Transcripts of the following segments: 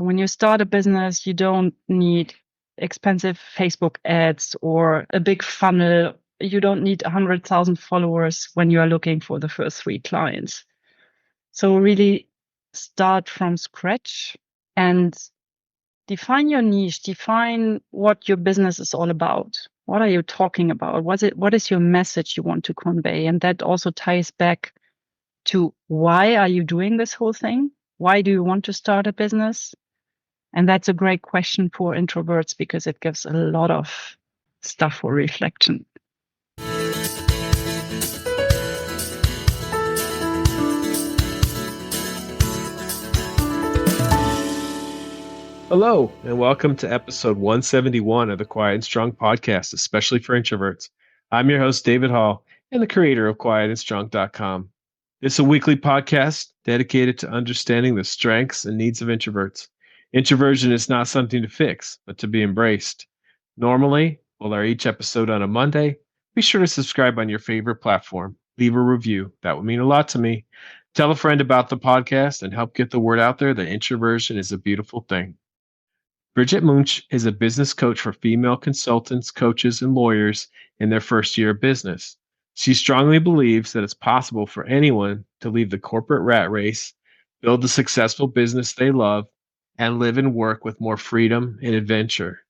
When you start a business, you don't need expensive Facebook ads or a big funnel. You don't need 100,000 followers when you are looking for the first 3 clients. So really start from scratch and define your niche, define what your business is all about. What are you talking about? What is your message you want to convey? And that also ties back to why are you doing this whole thing? Why do you want to start a business? And that's a great question for introverts because it gives a lot of stuff for reflection. Hello, and welcome to episode 171 of the Quiet and Strong podcast, especially for introverts. I'm your host, David Hall, and the creator of quietandstrong.com. This is a weekly podcast dedicated to understanding the strengths and needs of introverts. Introversion is not something to fix, but to be embraced. Normally, we'll air each episode on a Monday. Be sure to subscribe on your favorite platform. Leave a review. That would mean a lot to me. Tell a friend about the podcast and help get the word out there that introversion is a beautiful thing. Brigitte Münch is a business coach for female consultants, coaches, and lawyers in their first year of business. She strongly believes that it's possible for anyone to leave the corporate rat race, build the successful business they love, and live and work with more freedom and adventure.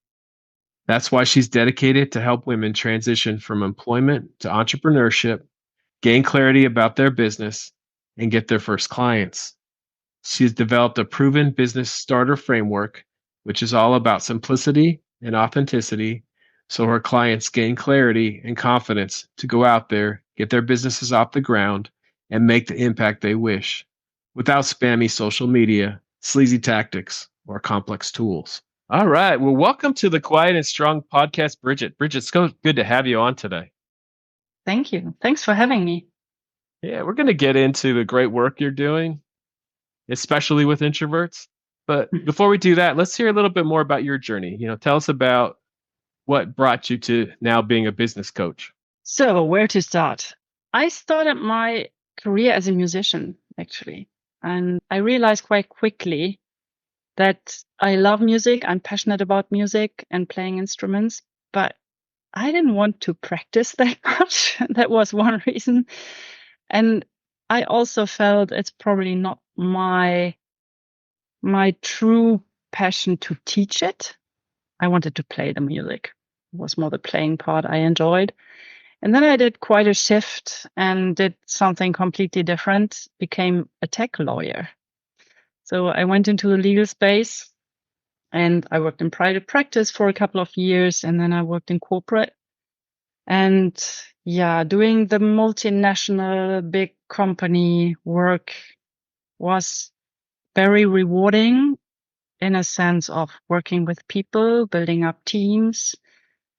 That's why she's dedicated to help women transition from employment to entrepreneurship, gain clarity about their business, and get their first clients. She has developed a proven business starter framework which is all about simplicity and authenticity, so her clients gain clarity and confidence to go out there, get their businesses off the ground, and make the impact they wish, without spammy social media, sleazy tactics, or complex tools. All right. Well, welcome to the Quiet and Strong podcast, Brigitte. Brigitte, it's so good to have you on today. Thank you. Thanks for having me. Yeah, we're going to get into the great work you're doing, especially with introverts. But before we do that, let's hear a little bit more about your journey. Tell us about what brought you to now being a business coach. So, where to start? I started my career as a musician, actually. And I realized quite quickly that I love music. I'm passionate about music and playing instruments, but I didn't want to practice that much. That was one reason. And I also felt it's probably not my true passion to teach it. I wanted to play the music. It was more the playing part I enjoyed. And then I did quite a shift and did something completely different, became a tech lawyer. So I went into the legal space and I worked in private practice for a couple of years. And then I worked in corporate. And doing the multinational big company work was very rewarding in a sense of working with people, building up teams,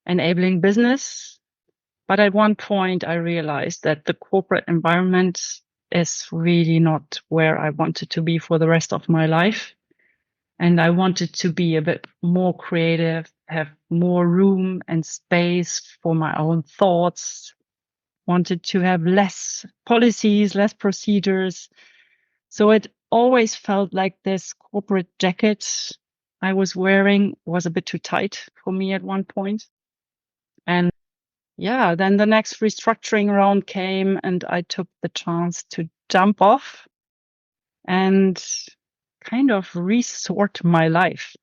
enabling business. But at one point, I realized that the corporate environment is really not where I wanted to be for the rest of my life. And I wanted to be a bit more creative, have more room and space for my own thoughts, wanted to have less policies, less procedures. So it always felt like this corporate jacket I was wearing was a bit too tight for me at one point. And then the next restructuring round came and I took the chance to jump off and kind of resort my life.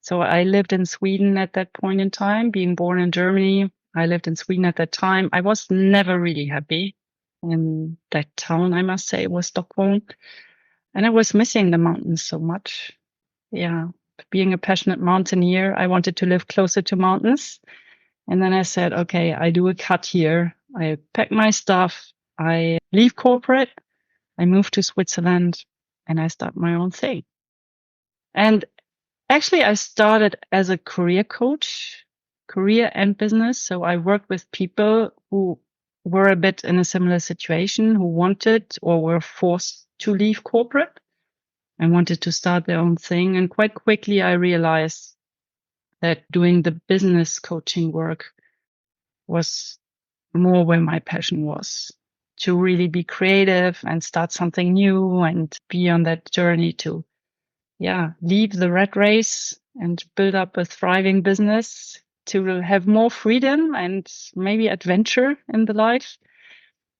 So I lived in Sweden at that point in time, being born in Germany. I lived in Sweden at that time. I was never really happy in that town, I must say, it was Stockholm. And I was missing the mountains so much. Yeah, being a passionate mountaineer, I wanted to live closer to mountains. And then I said, okay, I do a cut here. I pack my stuff. I leave corporate. I move to Switzerland and I start my own thing. And actually, I started as a career coach, career and business. So I worked with people who were a bit in a similar situation, who wanted or were forced to leave corporate and wanted to start their own thing. And quite quickly, I realized that doing the business coaching work was more where my passion was, to really be creative and start something new and be on that journey to leave the rat race and build up a thriving business to have more freedom and maybe adventure in the life.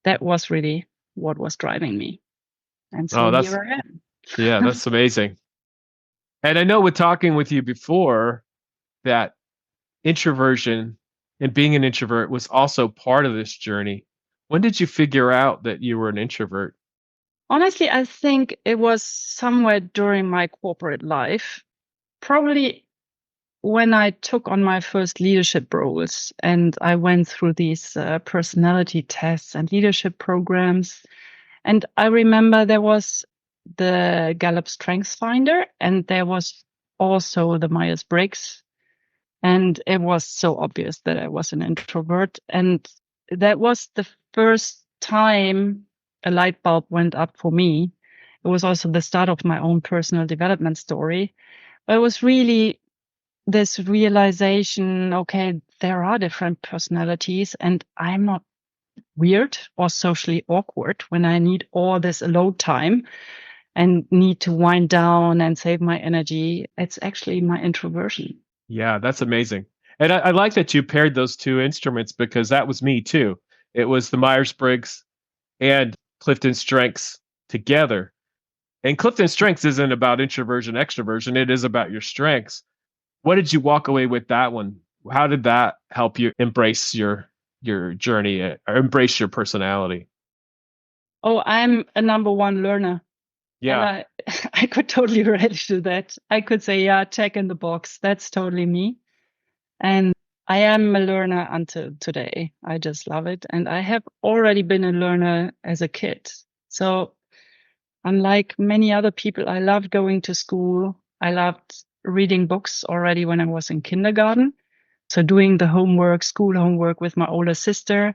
That was really what was driving me. And so Oh, here I am. that's amazing. And I know with talking with you before that introversion and being an introvert was also part of this journey. When did you figure out that you were an introvert? Honestly, I think it was somewhere during my corporate life, probably when I took on my first leadership roles and I went through these personality tests and leadership programs. And I remember there was the Gallup Strengths Finder, and there was also the Myers-Briggs. And it was so obvious that I was an introvert. And that was the first time a light bulb went up for me. It was also the start of my own personal development story. But it was really this realization, okay, there are different personalities, and I'm not weird or socially awkward when I need all this alone time and need to wind down and save my energy. It's actually my introversion. Yeah, that's amazing. And I like that you paired those two instruments because that was me too. It was the Myers-Briggs and Clifton Strengths together. And Clifton Strengths isn't about introversion, extroversion. It is about your strengths. What did you walk away with that one? How did that help you embrace your journey or embrace your personality? Oh, I'm a number one learner. And Yeah. I could totally relate to that. I could say, yeah, check in the box. That's totally me. And I am a learner until today. I just love it. And I have already been a learner as a kid. So unlike many other people, I loved going to school. I loved reading books already when I was in kindergarten. So doing the homework, school homework with my older sister.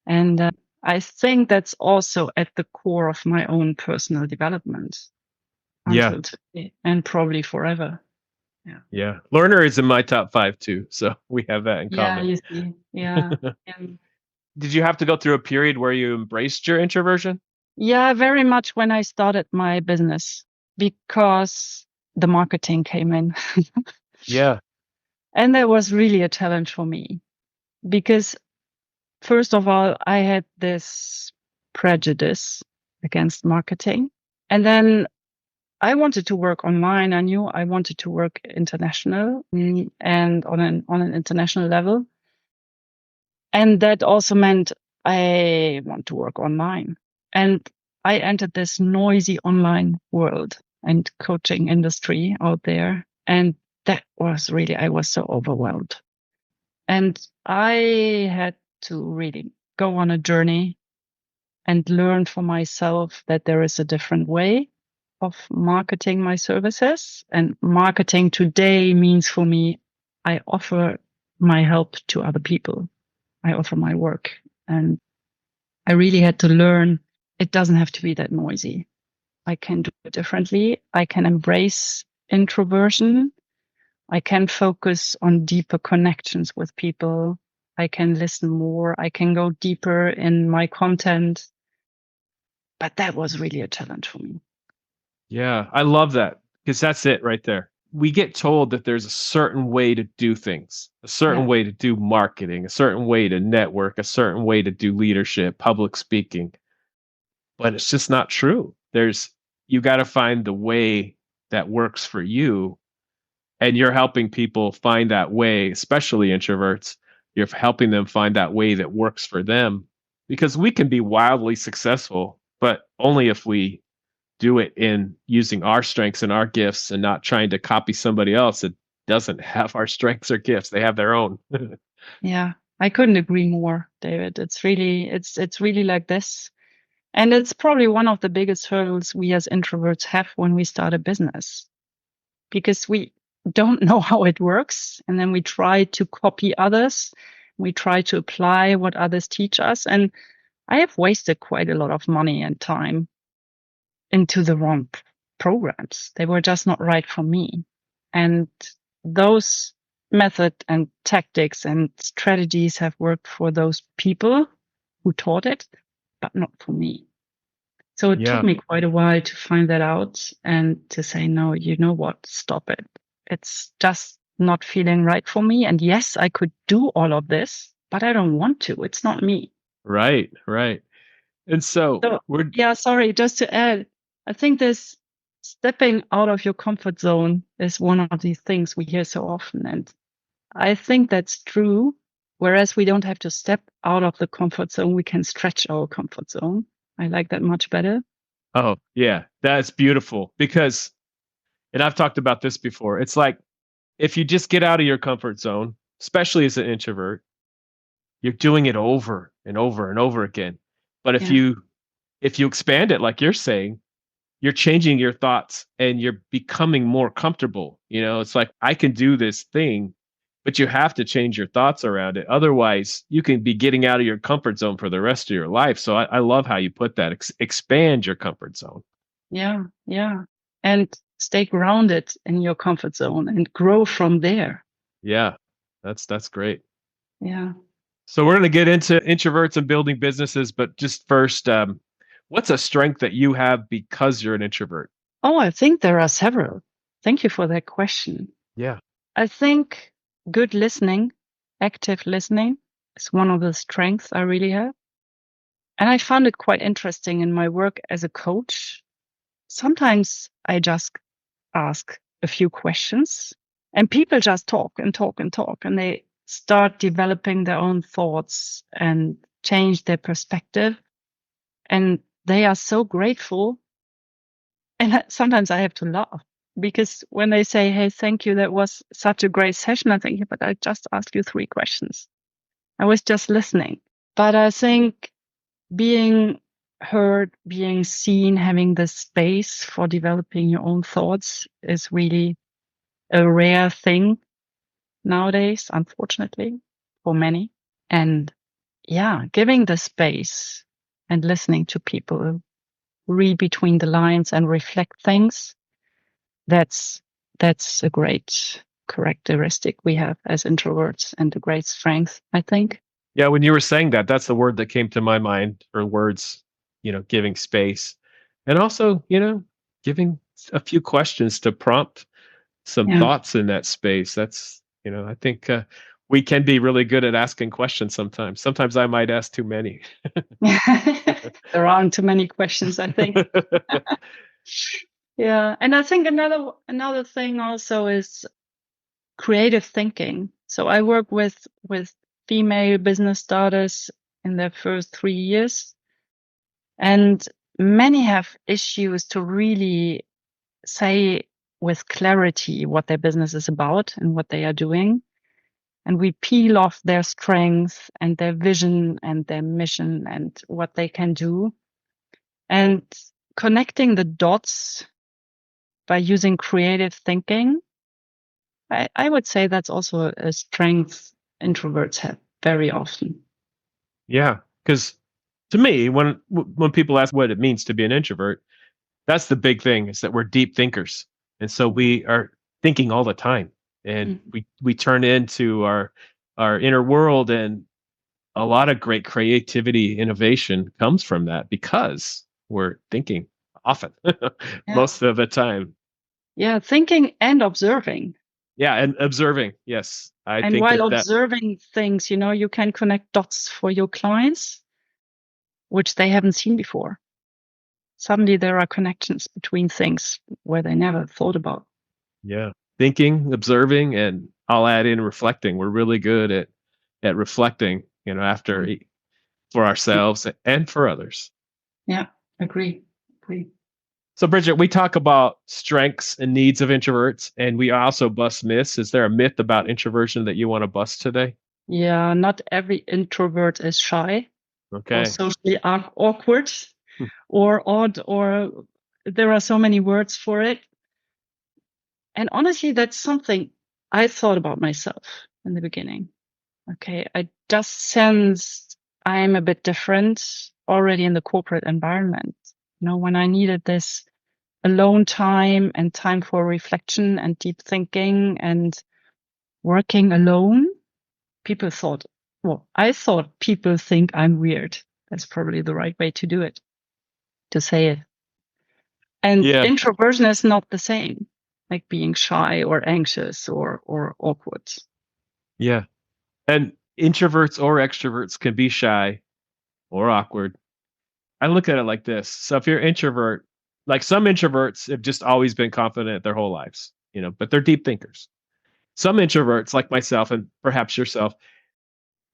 And I think that's also at the core of my own personal development Yeah. until today and probably forever. Yeah. Yeah. Learner is in my top 5 too. So we have that in Yeah, common. you see. Yeah. And Did you have to go through a period where you embraced your introversion? yeah, very much when I started my business because the marketing came in. Yeah. And that was really a challenge for me because, first of all, I had this prejudice against marketing. And then I wanted to work online. I knew I wanted to work international and on an international level. And that also meant I want to work online. And I entered this noisy online world and coaching industry out there. And that was really, I was so overwhelmed. And I had to really go on a journey and learn for myself that there is a different way of marketing my services. And marketing today means for me, I offer my help to other people. I offer my work. And I really had to learn it doesn't have to be that noisy. I can do it differently. I can embrace introversion. I can focus on deeper connections with people. I can listen more. I can go deeper in my content. But that was really a challenge for me. Yeah. I love that because that's it right there. We get told that there's a certain way to do things, a certain Yeah. way to do marketing, a certain way to network, a certain way to do leadership, public speaking. But it's just not true. You got to find the way that works for you. And you're helping people find that way, especially introverts. You're helping them find that way that works for them because we can be wildly successful, but only if we do it in using our strengths and our gifts and not trying to copy somebody else that doesn't have our strengths or gifts. They have their own. Yeah. I couldn't agree more, David. It's really like this. And it's probably one of the biggest hurdles we as introverts have when we start a business because we don't know how it works. And then we try to copy others. We try to apply what others teach us. And I have wasted quite a lot of money and time into the wrong programs. They were just not right for me. And those method and tactics and strategies have worked for those people who taught it, but not for me. So it took Yeah. me quite a while to find that out and to say, no, you know what? Stop it. It's just not feeling right for me. And yes, I could do all of this, but I don't want to. It's not me. Right. Right. And so So, we're, yeah, sorry, just to add, I think this stepping out of your comfort zone is one of these things we hear so often. And I think that's true. Whereas we don't have to step out of the comfort zone, we can stretch our comfort zone. I like that much better. oh, yeah, that's beautiful because, and I've talked about this before. It's like if you just get out of your comfort zone, especially as an introvert, you're doing it over and over and over again. But Yeah. if you expand it, like you're saying, you're changing your thoughts and you're becoming more comfortable. You know, it's like I can do this thing, but you have to change your thoughts around it. Otherwise, you can be getting out of your comfort zone for the rest of your life. So I love how you put that. Expand your comfort zone. Yeah. Yeah. And stay grounded in your comfort zone and grow from there. Yeah, that's great. Yeah. So we're going to get into introverts and building businesses, but just first, what's a strength that you have because you're an introvert? Oh, I think there are several. Thank you for that question. Yeah. I think good listening, active listening is one of the strengths I really have. And I found it quite interesting in my work as a coach. Sometimes I just ask a few questions and people just talk and talk and talk and they start developing their own thoughts and change their perspective. And they are so grateful. And sometimes I have to laugh because when they say, hey, thank you, that was such a great session, I think, yeah, but I just asked you 3 questions. I was just listening. But I think being heard, being seen, having the space for developing your own thoughts is really a rare thing nowadays, unfortunately, for many. And yeah, giving the space and listening to people read between the lines and reflect things, that's that's a great characteristic we have as introverts and a great strength, I think. Yeah, when you were saying that, that's the word that came to my mind, or words, giving space. And also, giving a few questions to prompt some Yeah. thoughts in that space. That's, I think we can be really good at asking questions sometimes. Sometimes I might ask too many. There aren't too many questions, I think. Yeah. And I think another thing also is creative thinking. So I work with female business starters in their first 3 years, and many have issues to really say with clarity what their business is about and what they are doing. And we peel off their strengths and their vision and their mission and what they can do. And connecting the dots by using creative thinking, I would say that's also a strength introverts have very often. Yeah, because to me, when people ask what it means to be an introvert, that's the big thing, is that we're deep thinkers, and so we are thinking all the time, and Mm. we turn into our inner world, and a lot of great creativity, innovation comes from that because we're thinking often, Yeah. most of the time. Yeah. Thinking and observing. Yeah, and observing. Yes, I And think while that observing things, you can connect dots for your clients, which they haven't seen before. Suddenly there are connections between things where they never thought about. yeah, thinking, observing, and I'll add in reflecting. We're really good at reflecting, after for ourselves and for others. Yeah, agree. Agree. So, Bridget, we talk about strengths and needs of introverts, and we also bust myths. Is there a myth about introversion that you want to bust today? Yeah, not every introvert is shy or Okay. socially awkward or odd, or there are so many words for it. And honestly, that's something I thought about myself in the beginning. Okay, I just sensed I'm a bit different already in the corporate environment. When I needed this alone time and time for reflection and deep thinking and working alone, I thought people think I'm weird. That's probably the right way to do it. to say it. And Yeah. introversion is not the same, like being shy or anxious or awkward. Yeah. And introverts or extroverts can be shy or awkward. I look at it like this. So if you're introvert, like some introverts have just always been confident their whole lives, but they're deep thinkers. Some introverts, like myself and perhaps yourself,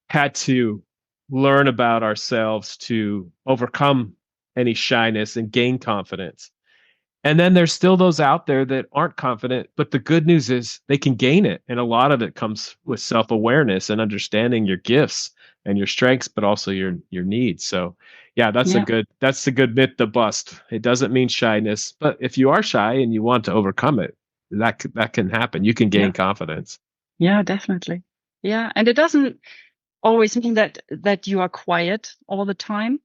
had to learn about ourselves to overcome any shyness and gain confidence. And then there's still those out there that aren't confident, but the good news is they can gain it. And a lot of it comes with self-awareness and understanding your gifts and your strengths, but also your needs. So yeah, that's a good myth to bust. It doesn't mean shyness, but if you are shy and you want to overcome it, that can happen. You can gain confidence. Yeah, definitely. Yeah. And it doesn't always mean that you are quiet all the time.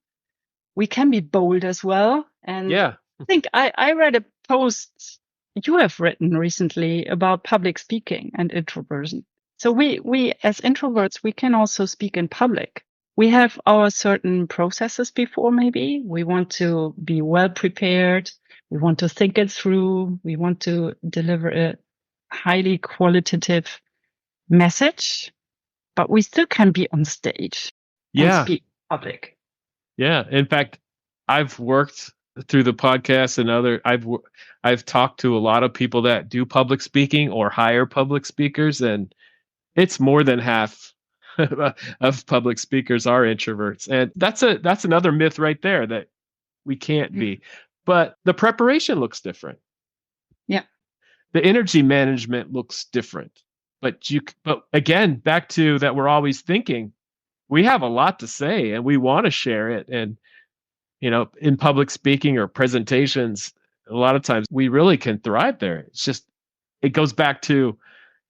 We can be bold as well. And Yeah. I think I read a post you have written recently about public speaking and introversion. So we as introverts, we can also speak in public. We have our certain processes before, maybe. We want to be well prepared. We want to think it through. We want to deliver a highly qualitative message, but we still can be on stage and speak public. Yeah. In fact, I've worked through the podcast and I've talked to a lot of people that do public speaking or hire public speakers, and it's more than half of public speakers are introverts. And that's another myth right there that we can't be. But the preparation looks different. Yeah. The energy management looks different. But again, back to that, we're always thinking we have a lot to say and we want to share it. And in public speaking or presentations, a lot of times we really can thrive there. It's just, it goes back to,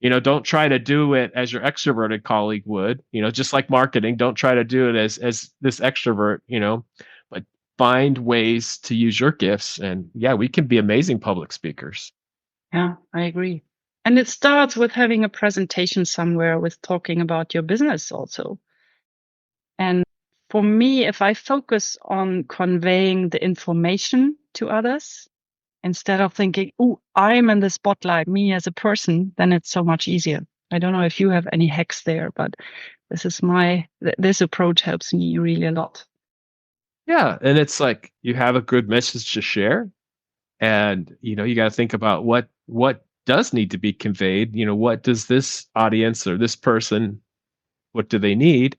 don't try to do it as your extroverted colleague would, just like marketing, don't try to do it as this extrovert, but find ways to use your gifts. And yeah, we can be amazing public speakers. Yeah, I agree. And it starts with having a presentation somewhere with talking about your business also. And for me, if I focus on conveying the information to others, instead of thinking, oh, I'm in the spotlight, me as a person, then it's so much easier. I don't know if you have any hacks there, but this approach helps me really a lot. Yeah. And it's like you have a good message to share. And, you got to think about what does need to be conveyed. What does this audience or this person, what do they need?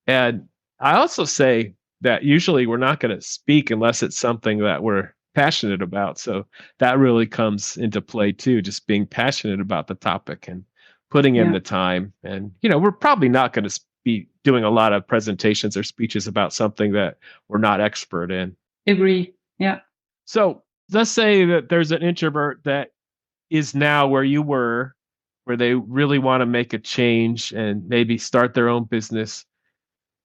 And I also say that usually we're not going to speak unless it's something that we're passionate about. So that really comes into play too, just being passionate about the topic and putting in the time. And, we're probably not going to be doing a lot of presentations or speeches about something that we're not expert in. Agree. Yeah. So let's say that there's an introvert that is now where you were, where they really want to make a change and maybe start their own business.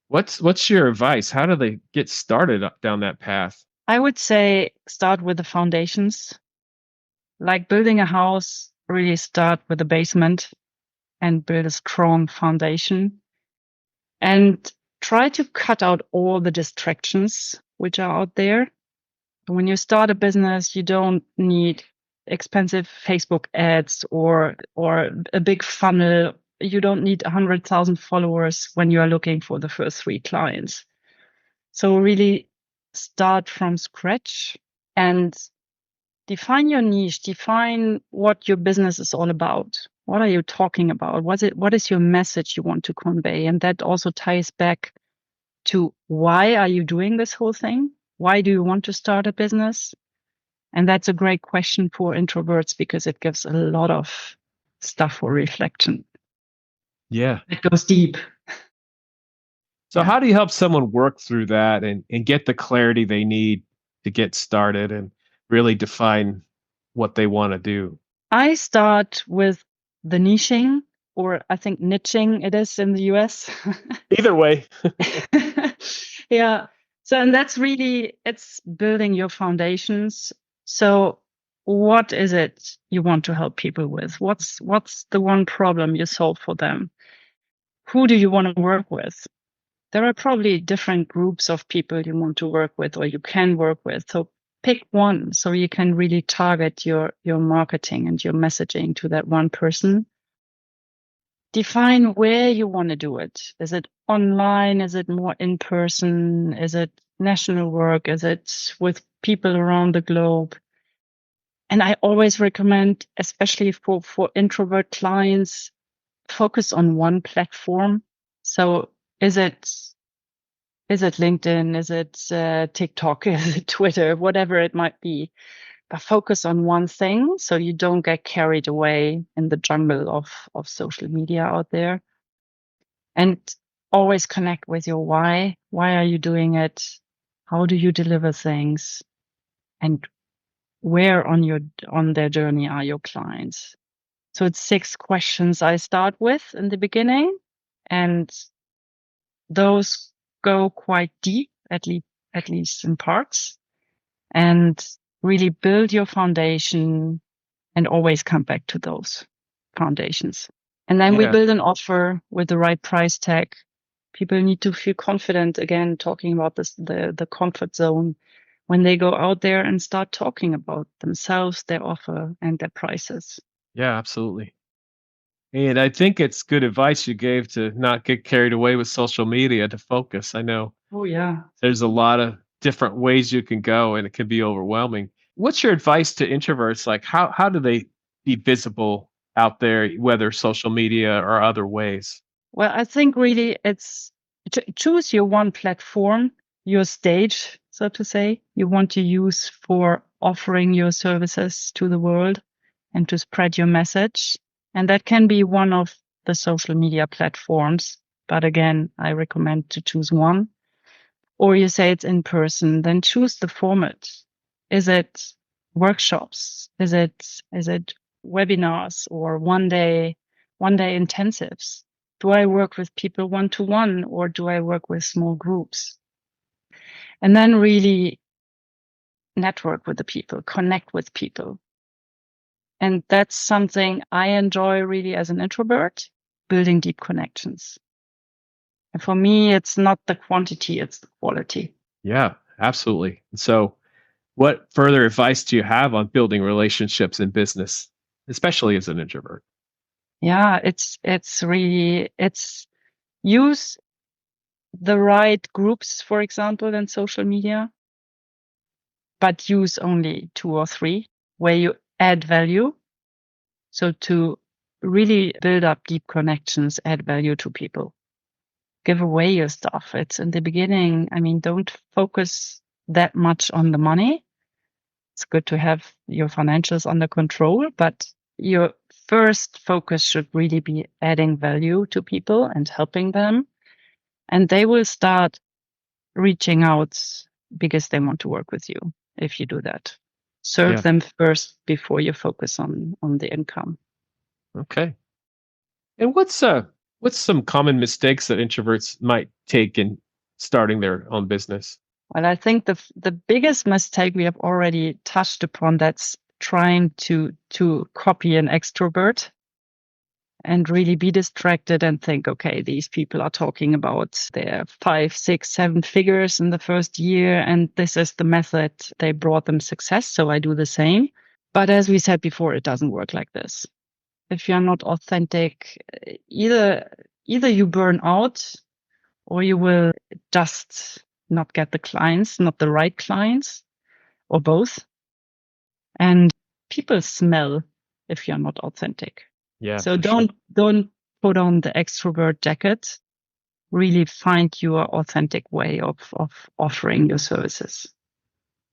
What's your advice? How do they get started down that path? I would say start with the foundations. Like building a house, really start with the basement and build a strong foundation. And try to cut out all the distractions which are out there. When you start a business, you don't need expensive Facebook ads or a big funnel. You don't need 100,000 followers when you are looking for the first 3 clients. So really start from scratch and define your niche, define what your business is all about. What are you talking about? What is your message you want to convey? And that also ties back to why are you doing this whole thing? Why do you want to start a business? And that's a great question for introverts because it gives a lot of stuff for reflection. Yeah. It goes deep. So how do you help someone work through that and get the clarity they need to get started and really define what they want to do? I start with the niching, or I think niching it is in the US. Either way. Yeah. So, and that's really, it's building your foundations. So what is it you want to help people with? What's the one problem you solve for them? Who do you want to work with? there are probably different groups of people you want to work with or you can work with. So pick one so you can really target your marketing and your messaging to that one person. Define where you want to do it. Is it online? Is it more in person? Is it national work? Is it with people around the globe? And I always recommend, especially for introvert clients, focus on one platform. So is it LinkedIn? Is it TikTok? Is it Twitter? Whatever it might be. But focus on one thing so you don't get carried away in the jungle of social media out there. And always connect with your why. Why are you doing it? How do you deliver things? And where on their journey are your clients? So it's 6 questions I start with in the beginning, and those go quite deep, at least in parts, and really build your foundation and always come back to those foundations. And then we build an offer with the right price tag. People need to feel confident, again, talking about this, the comfort zone, when they go out there and start talking about themselves, their offer, and their prices. Yeah, absolutely. And I think it's good advice you gave to not get carried away with social media, to focus. I know Oh, yeah. there's a lot of different ways you can go and it can be overwhelming. What's your advice to introverts? Like how do they be visible out there, whether social media or other ways? Well, I think really it's choose your one platform, your stage, so to say, you want to use for offering your services to the world and to spread your message. And that can be one of the social media platforms. But again, I recommend to choose one. Or you say it's in person, then choose the format. Is it workshops? Is it webinars or one day intensives? Do I work with people one-to-one or do I work with small groups? And then really network with the people, connect with people. And that's something I enjoy really as an introvert, building deep connections. And for me, it's not the quantity, it's the quality. Yeah, absolutely. So what further advice do you have on building relationships in business, especially as an introvert? Yeah, it's really, it's use the right groups, for example, in social media, but use only 2 or 3 where you add value. So to really build up deep connections, add value to people, give away your stuff. It's in the beginning. I mean, don't focus that much on the money. It's good to have your financials under control, but your first focus should really be adding value to people and helping them. And they will start reaching out because they want to work with you if you do that. Serve Yeah. them first before you focus on the income. Okay. And what's some common mistakes that introverts might take in starting their own business? Well, I think the biggest mistake we have already touched upon, that's trying to copy an extrovert and really be distracted and think, okay, these people are talking about their 5, 6, 7 figures in the first year, and this is the method they brought them success, so I do the same. But as we said before, it doesn't work like this. If you're not authentic, either you burn out or you will just not get the clients, not the right clients, or both. And people smell if you're not authentic. Yeah, So for sure. don't put on the extrovert jacket. Really find your authentic way of offering your services.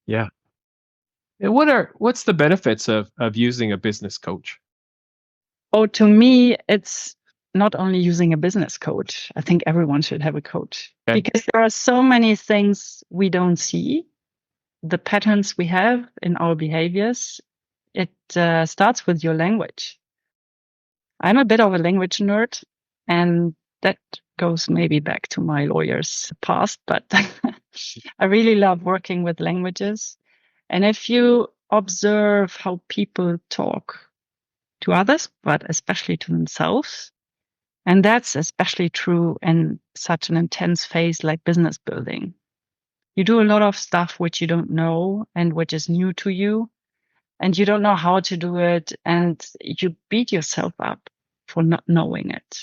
Yeah. And what's the benefits of using a business coach? Oh, to me, it's not only using a business coach. I think everyone should have a coach Okay. because there are so many things we don't see, the patterns we have in our behaviors. It starts with your language. I'm a bit of a language nerd, and that goes maybe back to my lawyer's past, but I really love working with languages. And if you observe how people talk to others, but especially to themselves, And that's especially true in such an intense phase like business building. You do a lot of stuff which you don't know and which is new to you, and you don't know how to do it, and you beat yourself up for not knowing it.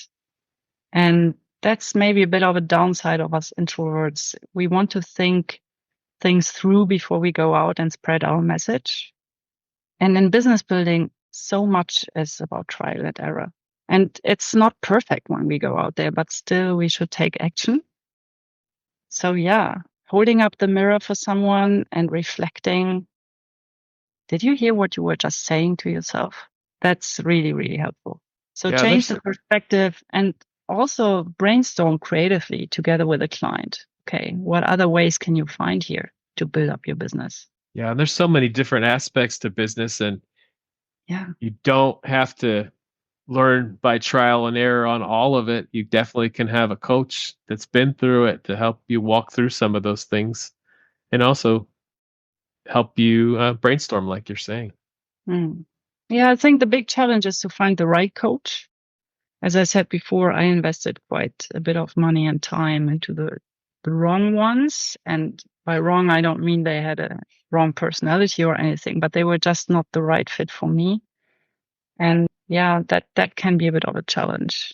And that's maybe a bit of a downside of us introverts. We want to think things through before we go out and spread our message. And in business building, so much is about trial and error. And it's not perfect when we go out there, but still we should take action. So yeah, holding up the mirror for someone and reflecting, did you hear what you were just saying to yourself? That's really, really helpful. So Yeah, change the perspective and also brainstorm creatively together with a client. Okay, what other ways can you find here to build up your business? yeah, there's so many different aspects to business, and Yeah. you don't have to learn by trial and error on all of it. You definitely can have a coach that's been through it to help you walk through some of those things and also help you brainstorm, like you're saying. Mm. Yeah, I think the big challenge is to find the right coach. As I said before, I invested quite a bit of money and time into the wrong ones. And by wrong, I don't mean they had a wrong personality or anything, but they were just not the right fit for me. And yeah, that can be a bit of a challenge.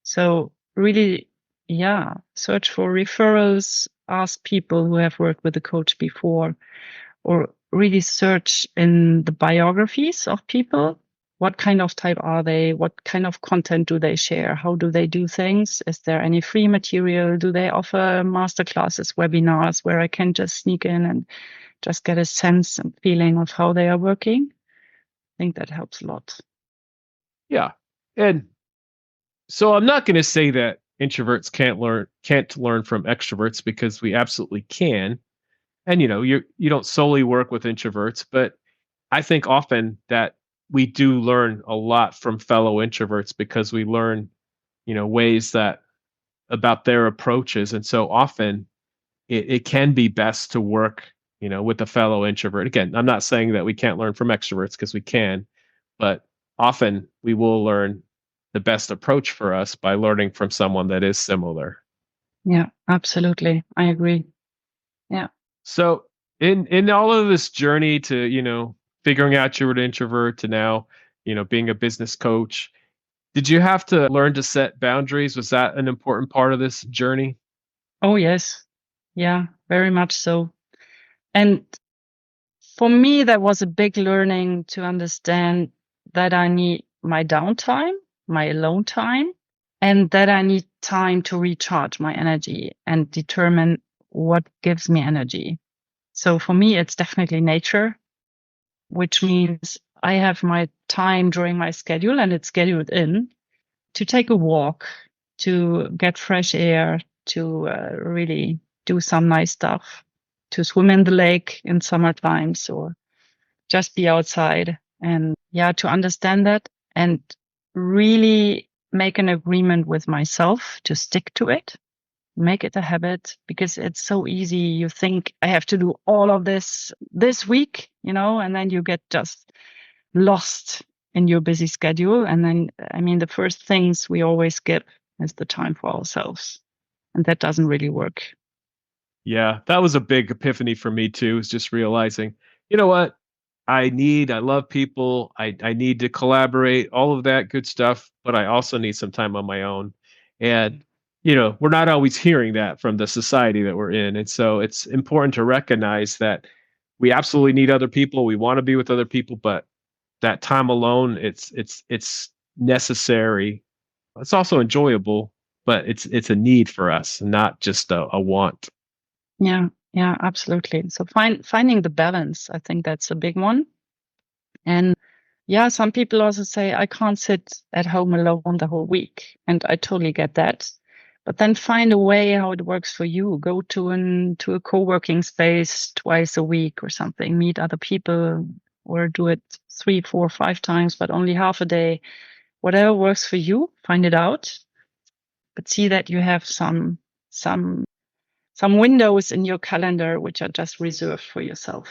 So really, yeah, search for referrals, ask people who have worked with a coach before, or really search in the biographies of people. What kind of type are they? What kind of content do they share? How do they do things? Is there any free material? Do they offer masterclasses, webinars where I can just sneak in and just get a sense and feeling of how they are working? I think that helps a lot. Yeah. And so I'm not going to say that introverts can't learn from extroverts, because we absolutely can. And you don't solely work with introverts, but I think often that we do learn a lot from fellow introverts, because we learn, ways that about their approaches. And so often it can be best to work, with a fellow introvert. Again, I'm not saying that we can't learn from extroverts, because we can, but often we will learn the best approach for us by learning from someone that is similar. Yeah, absolutely. I agree. Yeah. So in all of this journey to, figuring out you were an introvert to now, being a business coach, did you have to learn to set boundaries? Was that an important part of this journey? Oh, yes. Yeah, very much so. And for me, that was a big learning to understand that I need my downtime, my alone time, and that I need time to recharge my energy and determine what gives me energy. So for me, it's definitely nature, which means I have my time during my schedule and it's scheduled in to take a walk, to get fresh air, to really do some nice stuff, to swim in the lake in summer times or just be outside. And yeah, to understand that and really make an agreement with myself to stick to it, make it a habit, because it's so easy. You think I have to do all of this week, and then you get just lost in your busy schedule. And then, I mean, the first things we always skip is the time for ourselves. And that doesn't really work. Yeah, that was a big epiphany for me too, is just realizing, you know what? I love people. I need to collaborate, all of that good stuff, but I also need some time on my own. And, we're not always hearing that from the society that we're in. And so it's important to recognize that we absolutely need other people. We want to be with other people, but that time alone, it's necessary. It's also enjoyable, but it's a need for us, not just a want. Yeah, yeah, absolutely. So finding the balance, I think that's a big one. And yeah, some people also say, I can't sit at home alone the whole week. And I totally get that. But then find a way how it works for you. Go to a co-working space twice a week or something, meet other people, or do it 3, 4, 5 times, but only half a day. Whatever works for you, find it out. But see that you have some windows in your calendar which are just reserved for yourself.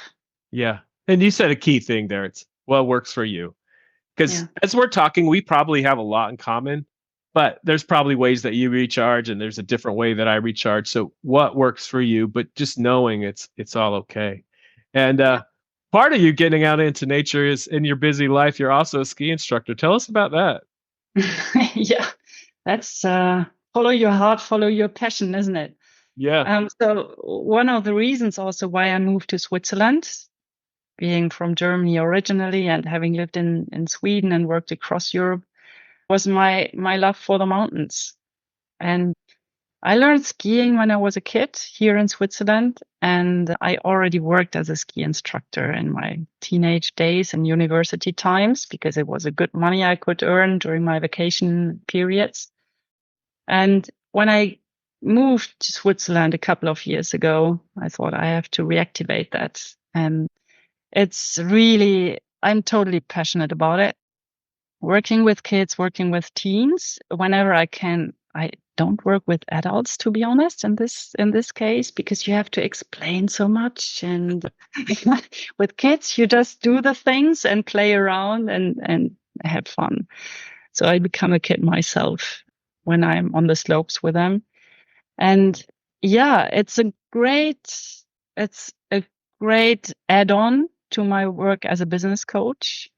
Yeah. And you said a key thing there. It's what works for you. Because Yeah. as we're talking, we probably have a lot in common. but there's probably ways that you recharge, and there's a different way that I recharge. So what works for you, but just knowing it's all okay. And part of you getting out into nature is in your busy life, you're also a ski instructor. Tell us about that. Yeah, that's follow your heart, follow your passion, isn't it? Yeah. So one of the reasons also why I moved to Switzerland, being from Germany originally and having lived in Sweden and worked across Europe, was my love for the mountains. And I learned skiing when I was a kid here in Switzerland, and I already worked as a ski instructor in my teenage days and university times because it was a good money I could earn during my vacation periods. And when I moved to Switzerland a couple of years ago, I thought I have to reactivate that. And it's really, I'm totally passionate about it. Working with kids, working with teens, whenever I can. I don't work with adults, to be honest, in this case, because you have to explain so much. And with kids, you just do the things and play around and have fun. So I become a kid myself when I'm on the slopes with them. And yeah, it's a great add-on to my work as a business coach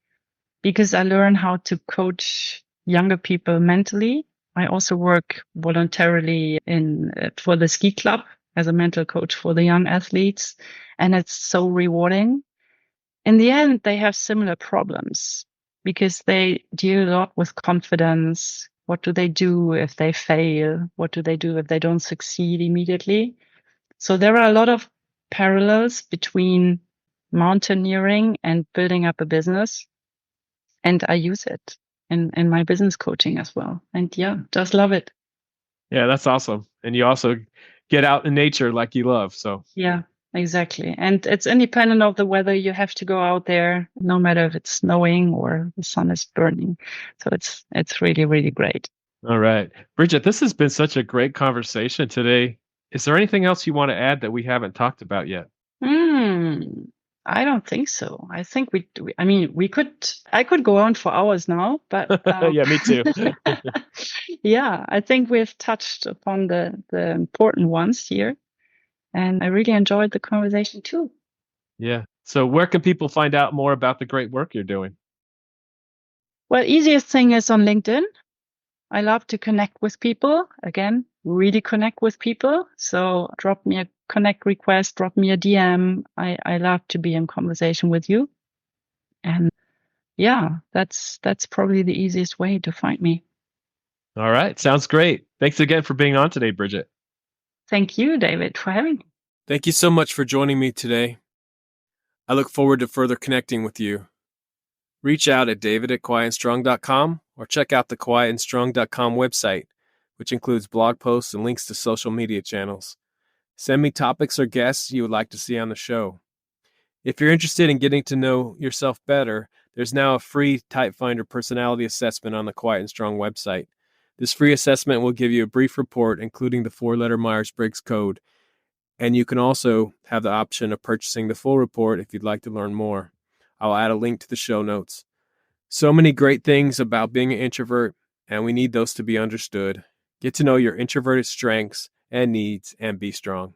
because I learn how to coach younger people mentally. I also work voluntarily for the ski club as a mental coach for the young athletes, and it's so rewarding. In the end, they have similar problems because they deal a lot with confidence. What do they do if they fail? What do they do if they don't succeed immediately? So there are a lot of parallels between mountaineering and building up a business. And I use it in my business coaching as well. And yeah, just love it. Yeah, that's awesome. And you also get out in nature like you love. So Yeah, exactly. And it's independent of the weather. You have to go out there, no matter if it's snowing or the sun is burning. So it's really, really great. all right. Brigitte, this has been such a great conversation today. Is there anything else you want to add that we haven't talked about yet? Hmm. I don't think so. I think I mean, I could go on for hours now, but Yeah, me too. yeah, I think we've touched upon the important ones here. And I really enjoyed the conversation too. Yeah. So where can people find out more about the great work you're doing? Well, easiest thing is on LinkedIn. I love to connect with people. Again, really connect with people. So drop me a connect request, drop me a DM. I love to be in conversation with you. And yeah, that's probably the easiest way to find me. All right. Sounds great. Thanks again for being on today, Brigitte. Thank you, David, for having me. Thank you so much for joining me today. I look forward to further connecting with you. Reach out at david@quietandstrong.com or check out the quietandstrong.com website, which includes blog posts and links to social media channels. Send me topics or guests you would like to see on the show. If you're interested in getting to know yourself better, there's now a free Type Finder personality assessment on the Quiet and Strong website. This free assessment will give you a brief report, including the 4-letter Myers-Briggs code, and you can also have the option of purchasing the full report if you'd like to learn more. I'll add a link to the show notes. So many great things about being an introvert, and we need those to be understood. Get to know your introverted strengths and needs and be strong.